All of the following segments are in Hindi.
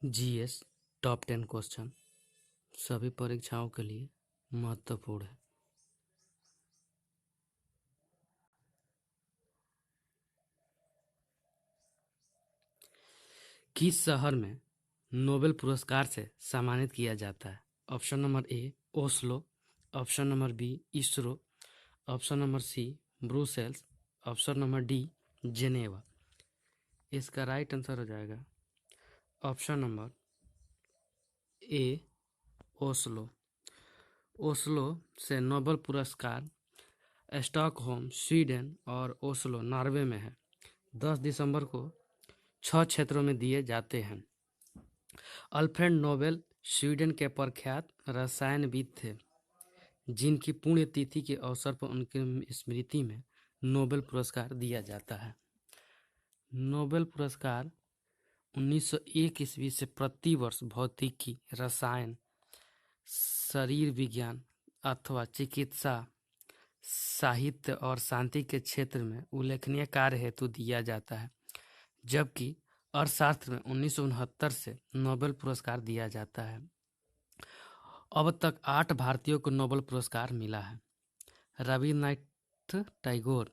जीएस टॉप 10 क्वेश्चन सभी परीक्षाओं के लिए महत्वपूर्ण है। किस शहर में नोबेल पुरस्कार से सम्मानित किया जाता है? Option number A Oslo, option number B ISRO, option number C Brussels, option number D Geneva. इसका राइट आंसर हो जाएगा option number A Oslo. Oslo से नोबेल पुरस्कार स्टॉकहोम स्वीडन और ओस्लो नॉर्वे में है। 10 दिसंबर को 6 क्षेत्रों में दिए जाते हैं। अल्फ्रेड नोबेल स्वीडन के प्रख्यात रसायनविद थे, जिनकी पुण्यतिथि के अवसर पर उनकी स्मृति में नोबेल पुरस्कार दिया जाता है। नोबेल पुरस्कार 1901 ईस्वी से प्रतिवर्ष भौतिकी, रसायन, शरीर विज्ञान अथवा चिकित्सा, साहित्य और शांति के क्षेत्र में उल्लेखनीय कार्य हेतु दिया जाता है, जबकि अर्थशास्त्र में 1969 से नोबेल पुरस्कार दिया जाता है। अब तक 8 भारतीयों को नोबेल पुरस्कार मिला है। रविन्द्रनाथ टैगोर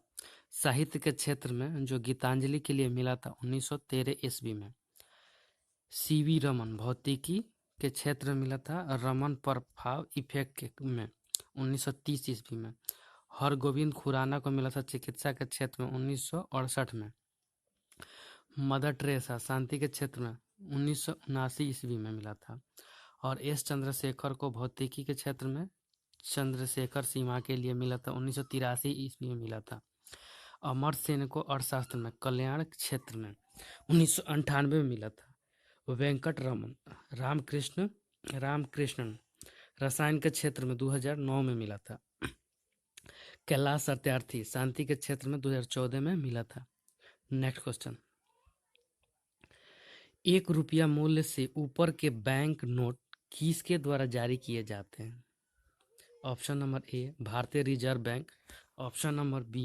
साहित्य के क्षेत्र में जो गीतांजलि के लिए मिला था 1913 ईस्वी में। सीवी रमन भौतिकी के क्षेत्र में मिला था रमन प्रभाव इफेक्ट में 1930 ईस्वी में। हरगोविंद खुराना को मिला था चिकित्सा के क्षेत्र में 1968 में। मदर टेरेसा शांति के क्षेत्र में 1979 ईस्वी में मिला था। और एस चंद्रशेखर को भौतिकी के क्षेत्र में चंद्रशेखर सीमा के लिए मिला था 1983 ईस्वी में मिला था। अमर सेन को अर्थशास्त्र में कल्याण क्षेत्र में 1998 में मिला था। वेंकट रमन रामकृष्णन रसायन के क्षेत्र में 2009 में मिला था। कैलाश सत्यार्थी शांति के क्षेत्र में 2014 में मिला था। नेक्स्ट क्वेश्चन, 1 रुपया मूल्य से ऊपर के बैंक नोट किसके द्वारा जारी किए जाते हैं? ऑप्शन नंबर ए भारतीय reserve bank, option number B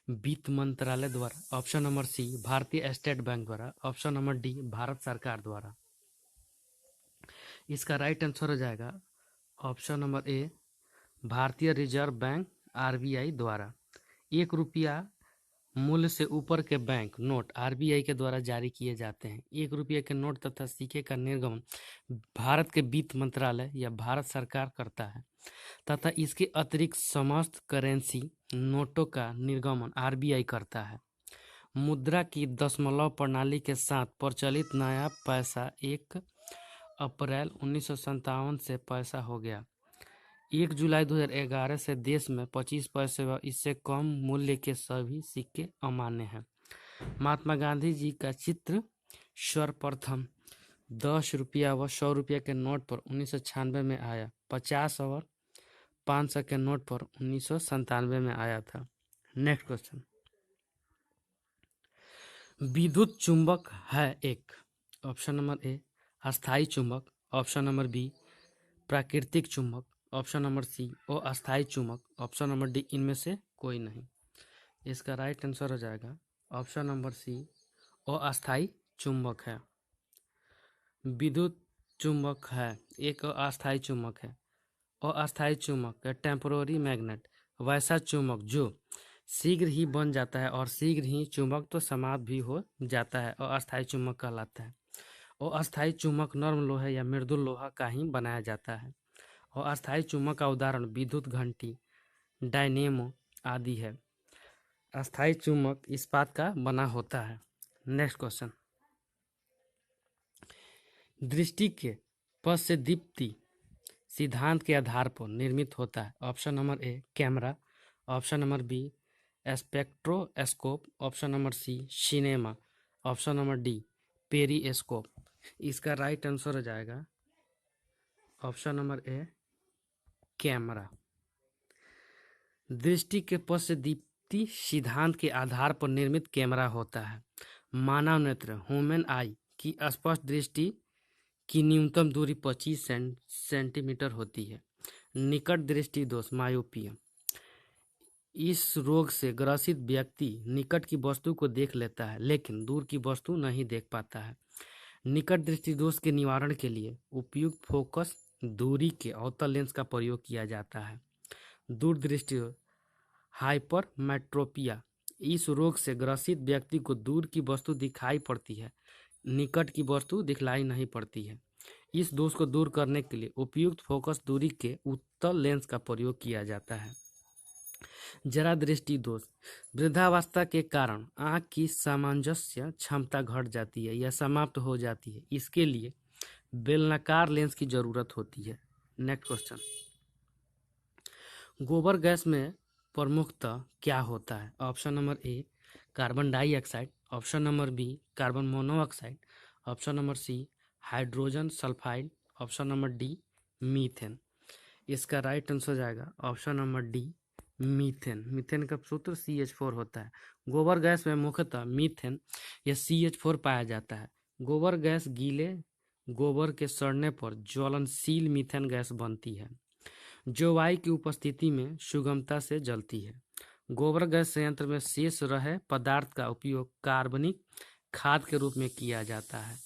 वित्त मंत्रालय द्वारा, ऑप्शन नंबर सी भारतीय स्टेट बैंक द्वारा, ऑप्शन नंबर डी भारत सरकार द्वारा। इसका राइट आंसर हो जाएगा ऑप्शन नंबर ए भारतीय रिजर्व बैंक आरबीआई द्वारा। 1 रुपया मूल्य से ऊपर के बैंक नोट आरबीआई के द्वारा जारी किए जाते हैं। 1 रुपये के नोट तथा सिक्के का निर्गमन भारत के वित्त मंत्रालय या भारत सरकार करता है तथा इसके अतिरिक्त समस्त करेंसी नोटों का निर्गमन आरबीआई करता है। मुद्रा की दशमलव प्रणाली के साथ प्रचलित नया पैसा 1 अप्रैल 1957 से पैसा हो गया। 1 जुलाई 2011 से देश में 25 पैसे व इससे कम मूल्य के सभी सिक्के अमान्य हैं। महात्मा गांधी जी का चित्र सर्वप्रथम 10 रुपया व 100 रुपया के नोट पर 1996 में आया। 50 और 500 के नोट पर 1997 में आया था। नेक्स्ट क्वेश्चन, विद्युत चुंबक है एक। ऑप्शन नंबर ए अस्थायी चुंबक, ऑप्शन नंबर बी प्राकृतिक चुंबक, ऑप्शन नंबर सी अस्थायी चुंबक, ऑप्शन नंबर डी इनमें से कोई नहीं। इसका राइट आंसर हो जाएगा ऑप्शन नंबर सी अस्थायी चुंबक है। विद्युत चुंबक है एक अस्थायी चुंबक है। अस्थायी चुंबक टेम्पोररी मैग्नेट वैसा चुंबक जो शीघ्र ही बन जाता है और शीघ्र ही चुंबक तो समाप्त भी हो जाता है अस्थायी चुंबक कहलाता है। अस्थायी चुंबक नर्म लोहे या मृदुल लोहा का ही बनाया जाता है। और अस्थायी चुंबक का उदाहरण विद्युत घंटी, डायनेमो आदि है। अस्थायी चुंबक इस्पात का बना होता है। नेक्स्ट क्वेश्चन, दृष्टि के पथ से दीप्ति सिद्धांत के आधार पर निर्मित होता है। Option number A camera, option number B spectroscope, option number C cinema, option number D periscope. इसका राइट आंसर हो जाएगा ऑप्शन नंबर ए कैमरा। दृष्टि के पथ से दीप्ति सिद्धांत के आधार पर निर्मित कैमरा होता है। मानव नेत्र ह्यूमन आई की स्पष्ट दृष्टि की न्यूनतम दूरी 25 सेंटीमीटर होती है। निकट दृष्टि दोष मायोपिया, इस रोग से ग्रसित व्यक्ति निकट की वस्तु को देख लेता है लेकिन दूर की वस्तु नहीं देख पाता है। निकट दृष्टि दोष के निवारण के लिए उपयुक्त फोकस दूरी के अवतल लेंस का प्रयोग किया जाता है। दूरदृष्टि हाइपरमेट्रोपिया, इस रोग से ग्रसित व्यक्ति को दूर की वस्तु दिखाई पड़ती है, निकट की वस्तु दिखलाई नहीं पड़ती है। इस दोष को दूर करने के लिए उपयुक्त फोकस दूरी के उत्तल लेंस का प्रयोग किया जाता है। जरा दृष्टि दोष, वृद्धावस्था के कारण आंख की सामंजस्य क्षमता घट जाती है या समाप्त हो जाती है। इसके लिए बेलनाकार लेंस की जरूरत होती है। नेक्स्ट क्वेश्चन, गोबर गैस में प्रमुखतः क्या होता है? Option number A carbon dioxide, option number B carbon monoxide, option number C hydrogen sulphide, option number D methane. इसका राइट आंसर हो जाएगा option number D methane. Methane का सूत्र CH4 होता है। गोबर गैस में मुख्यतः मीथेन या CH4 पाया जाता है। गोबर गैस गीले गोबर के सड़ने पर ज्वलनशील मीथेन गैस बनती है, जो वायु की उपस्थिति में सुगमता से जलती है। गोबर गैस संयंत्र में शेष रहे पदार्थ का उपयोग कार्बनिक खाद के रूप में किया जाता है।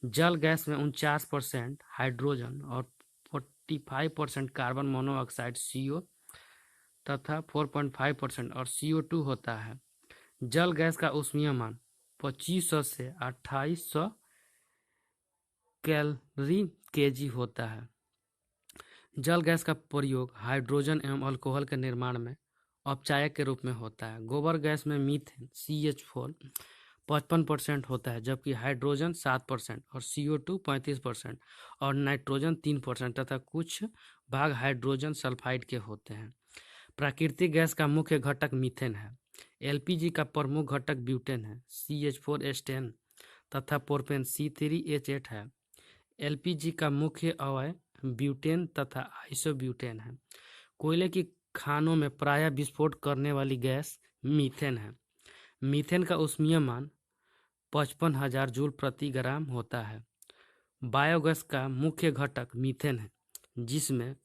जल गैस में 49% हाइड्रोजन और 45% कार्बन मोनोऑक्साइड CO तथा 4.5% और CO2 होता है। जल गैस का ऊष्मीयमान 2500 से 2800 कैलोरी केजी होता है। जल गैस का प्रयोग हाइड्रोजन एवं अल्कोहल के निर्माण में अपचायक के रूप में होता है। गोबर गैस में मीथेन CH4 55% होता है, जबकि हाइड्रोजन 7% और CO2 35% और नाइट्रोजन 3% तथा कुछ भाग हाइड्रोजन सल्फाइड के होते हैं। प्राकृतिक गैस का मुख्य घटक मीथेन है। LPG का प्रमुख घटक ब्यूटेन है, CH4S10 तथा प्रोपेन C3H8 है। LPG का मुख्य अवयव ब्यूटेन तथा आइसोब्यूटेन है। कोयले की खानों में प्रायः विस्फोट करने वाली गैस मीथेन है। मीथेन का ऊष्मीयमान 55,000 जूल प्रति ग्राम होता है। बायोगैस का मुख्य घटक मीथेन है, जिसमें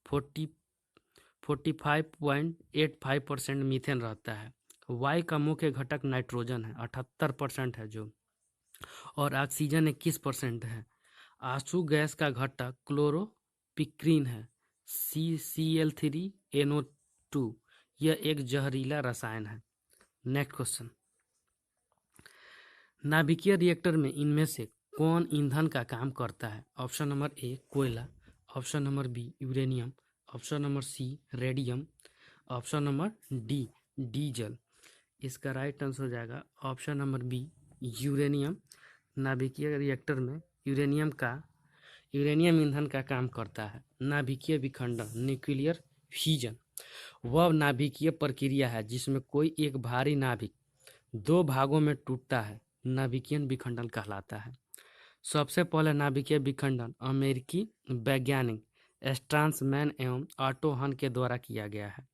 45.85% मीथेन रहता है। वायु का मुख्य घटक नाइट्रोजन है, 78% है जो, और ऑक्सीजन 21% है। आंसू गैस का घटक क्लोरोपिक्रीन है, CCl3NO2। यह एक जहरीला रसायन है। नेक्स्ट क्वेश्चन, नाभिकीय रिएक्टर में इनमें से कौन ईंधन का काम करता है? ऑप्शन नंबर ए कोयला, option number B uranium, option number C radium, option number D diesel. इसका राइट आंसर हो जाएगा ऑप्शन नंबर बी यूरेनियम। नाभिकीय रिएक्टर में यूरेनियम ईंधन का काम करता है। नाभिकीय विखंडन न्यूक्लियर फ्यूजन वह नाभिकीय प्रक्रिया है जिसमें कोई एक भारी नाभिक दो भागों में टूटता है, नाभिकीय विखंडन कहलाता है। सबसे पहले नाभिकीय विखंडन अमेरिकी वैज्ञानिक स्ट्रासमैन एवं ऑटो हन के द्वारा किया गया है।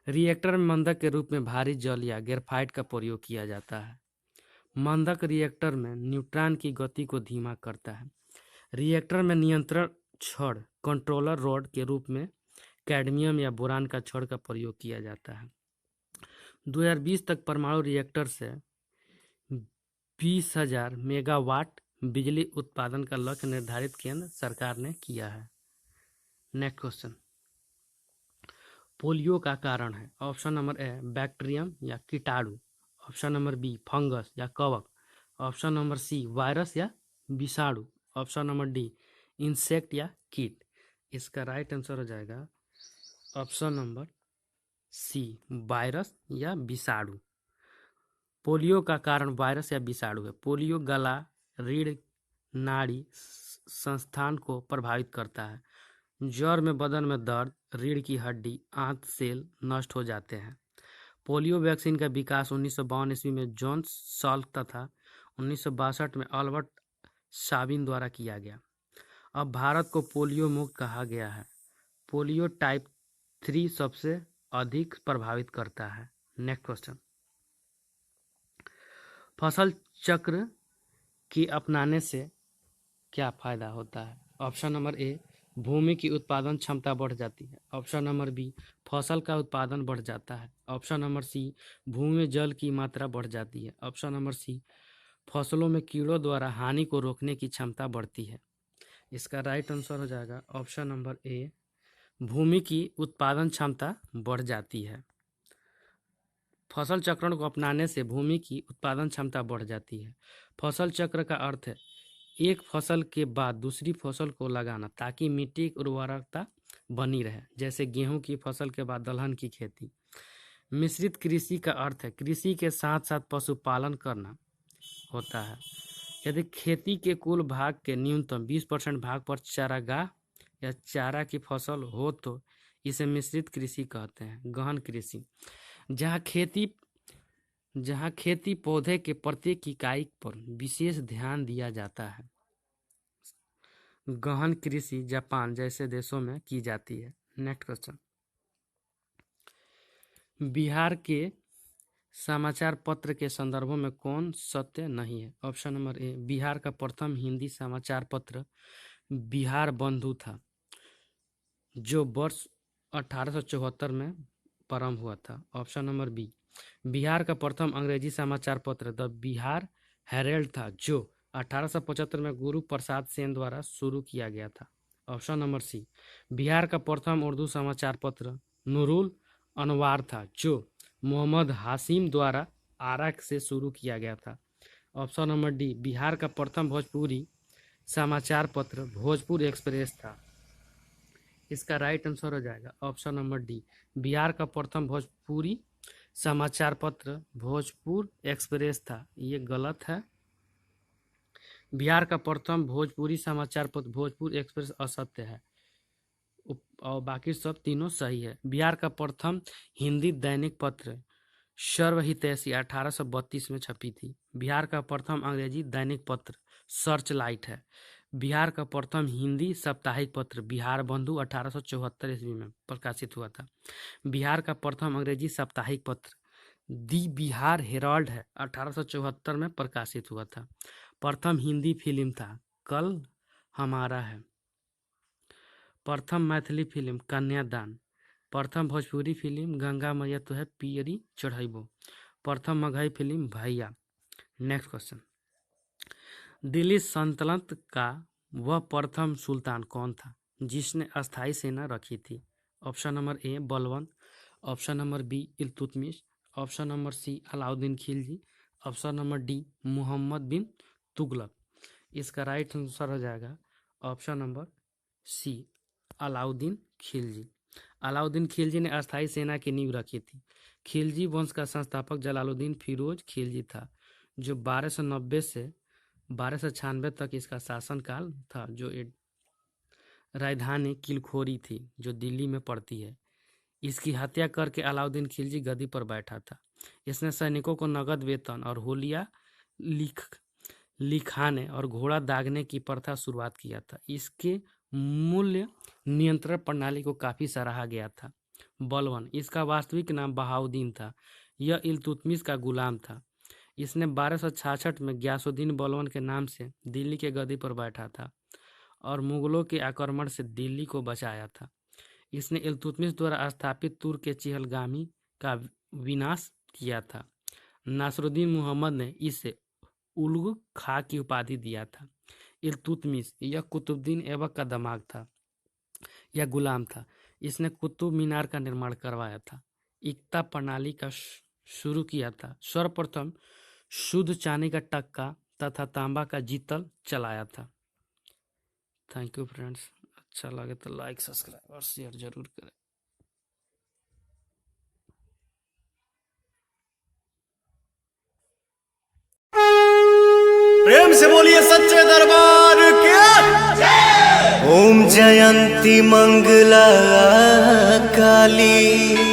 रिएक्टर में मंदक के रूप में भारी जल या ग्रेफाइट का प्रयोग किया जाता है। मंदक रिएक्टर में न्यूट्रॉन की गति को धीमा करता है। रिएक्टर में नियंत्रण छड़ कंट्रोलर रॉड के रूप में कैडमियम या बोरान का छड़ का प्रयोग किया जाता है। 2020 तक परमाणु रिएक्टर से 20,000 मेगावाट बिजली उत्पादन का लक्ष्य निर्धारित केंद्र सरकार ने किया है। नेक्स्ट क्वेश्चन, पोलियो का कारण है? ऑप्शन नंबर ए बैक्टीरियम या कीटाणु, ऑप्शन नंबर बी फंगस या कवक, ऑप्शन नंबर सी वायरस या विषाणु, ऑप्शन नंबर डी इंसेक्ट या कीट। इसका राइट आंसर हो जाएगा ऑप्शन नंबर सी वायरस या विषाणु। पोलियो का कारण वायरस या विषाणु है। पोलियो गला रीढ़ नाड़ी संस्थान को प्रभावित करता है। ज्वर में बदन में दर्द, रीढ़ की हड्डी, आंत सेल नष्ट हो जाते हैं। पोलियो वैक्सीन का विकास 1952 ईस्वी में जॉन सॉल्क तथा 1962 में अल्बर्ट साबिन द्वारा किया गया। अब भारत को पोलियो मुक्त कहा गया है। पोलियो टाइप 3 सबसे अधिक प्रभावित करता है। नेक्स्ट क्वेश्चन, फसल चक्र के अपनाने से क्या फायदा होता है? ऑप्शन नंबर ए भूमि की उत्पादन क्षमता बढ़ जाती है, ऑप्शन नंबर बी फसल का उत्पादन बढ़ जाता है, ऑप्शन नंबर सी भूमि में जल की मात्रा बढ़ जाती है, ऑप्शन नंबर सी फसलों में कीड़ों द्वारा हानि को रोकने की क्षमता बढ़ती है। इसका राइट आंसर हो जाएगा ऑप्शन नंबर ए, भूमि की उत्पादन क्षमता बढ़ जाती है। फसल चक्रण को अपनाने से भूमि की उत्पादन क्षमता बढ़ जाती है। फसल चक्र का अर्थ है एक फसल के बाद दूसरी फसल को लगाना ताकि मिट्टी की उर्वरकता बनी रहे, जैसे गेहूं की फसल के बाद दलहन की खेती। मिश्रित कृषि का अर्थ है कृषि के साथ साथ पशुपालन करना होता है। यदि खेती के कुल भाग के न्यूनतम 20% भाग पर चारागाह या चारा की फसल हो तो इसे मिश्रित कृषि कहते हैं। गहन कृषि, जहाँ खेती पौधे के प्रत्येक इकाई पर विशेष ध्यान दिया जाता है। गहन कृषि जापान जैसे देशों में की जाती है। नेक्स्ट क्वेश्चन, बिहार के समाचार पत्र के संदर्भों में कौन सत्य नहीं है? ऑप्शन नंबर ए, बिहार का प्रथम हिंदी समाचार पत्र बिहार बंधु था, जो वर्ष 1874 में प्रारंभ हुआ था। ऑप्शन नंबर बी, बिहार का प्रथम अंग्रेजी समाचार पत्र द बिहार हेराल्ड था, जो 1875 में गुरु प्रसाद सेन द्वारा शुरू किया गया था। ऑप्शन नंबर सी, बिहार का प्रथम उर्दू समाचार पत्र नूरुल अनवार था, जो मोहम्मद हाशिम द्वारा आरा से शुरू किया गया था। ऑप्शन नंबर डी, बिहार का प्रथम भोजपुरी समाचार पत्र भोजपुर एक्सप्रेस था। इसका राइट आंसर हो जाएगा ऑप्शन नंबर डी, बिहार का प्रथम भोजपुरी समाचार पत्र भोजपुर एक्सप्रेस था। ये गलत है। बिहार का प्रथम भोजपुरी समाचार पत्र भोजपुर एक्सप्रेस असत्य है और बाकी सब तीनों सही है। बिहार का प्रथम हिंदी दैनिक पत्र सर्वहितैषी 1832 में छपी थी। बिहार का प्रथम अंग्रेजी दैनिक पत्र सर्च लाइट है। बिहार का प्रथम हिंदी साप्ताहिक पत्र बिहार बंधु 1874 ईस्वी में प्रकाशित हुआ था। बिहार का प्रथम अंग्रेजी साप्ताहिक पत्र दी बिहार हेराल्ड है, 1874 में प्रकाशित हुआ था। प्रथम हिंदी फिल्म था कल हमारा है। प्रथम मैथिली फिल्म कन्यादान। प्रथम भोजपुरी फिल्म गंगा मैया तो है पियरी चढ़ैबो। प्रथम मगही फिल्म भैया। नेक्स्ट क्वेश्चन, दिल्ली सल्तनत का वह प्रथम सुल्तान कौन था जिसने अस्थायी सेना रखी थी? Option number A, Balban. Option number B, Iltutmish. Option number C, Alauddin Khilji. Option number D, Mohammad bin Tughlaq. इसका राइट आंसर हो जाएगा option number C, Alauddin Khilji. Alauddin Khilji ने अस्थायी सेना की नींव रखी थी। खिलजी वंश का संस्थापक जलालुद्दीन फिरोज खिलजी था, जो 1290 से 1296 तक इसका शासनकाल था, जो राजधानी किलखोरी थी जो दिल्ली में पड़ती है। इसकी हत्या करके अलाउद्दीन खिलजी गद्दी पर बैठा था। इसने सैनिकों को नगद वेतन और होलिया लिखाने और घोड़ा दागने की प्रथा शुरुआत किया था। इसके मूल्य नियंत्रण प्रणाली को काफी सराहा गया था। बलबन, इसका वास्तविक नाम बहाउद्दीन था। यह इल्तुतमिश का गुलाम था। इसने 1266 में गयासुद्दीन बलबन के नाम से दिल्ली के गद्दी पर बैठा था और मुगलों के आक्रमण से दिल्ली को बचाया था। इसने इल्तुतमिश द्वारा स्थापित तुर्क के चिहलगामी का विनाश किया था। नासरुद्दीन मोहम्मद ने इसे उलुग खा की उपाधि दिया था। इल्तुतमिश यह कुतुबुद्दीन ऐबक का दामाद था या गुलाम था। इसने कुतुब मीनार का निर्माण करवाया था। इक्ता प्रणाली का शुरू किया था। सर्वप्रथम शुद्ध चांदी का टक्का तथा तांबा का जीतल चलाया था। थैंक यू फ्रेंड्स, अच्छा लगे तो लाइक सब्सक्राइब और शेयर जरूर करें। प्रेम से बोलिए सच्चे दरबार के। ओम जयंती मंगला काली।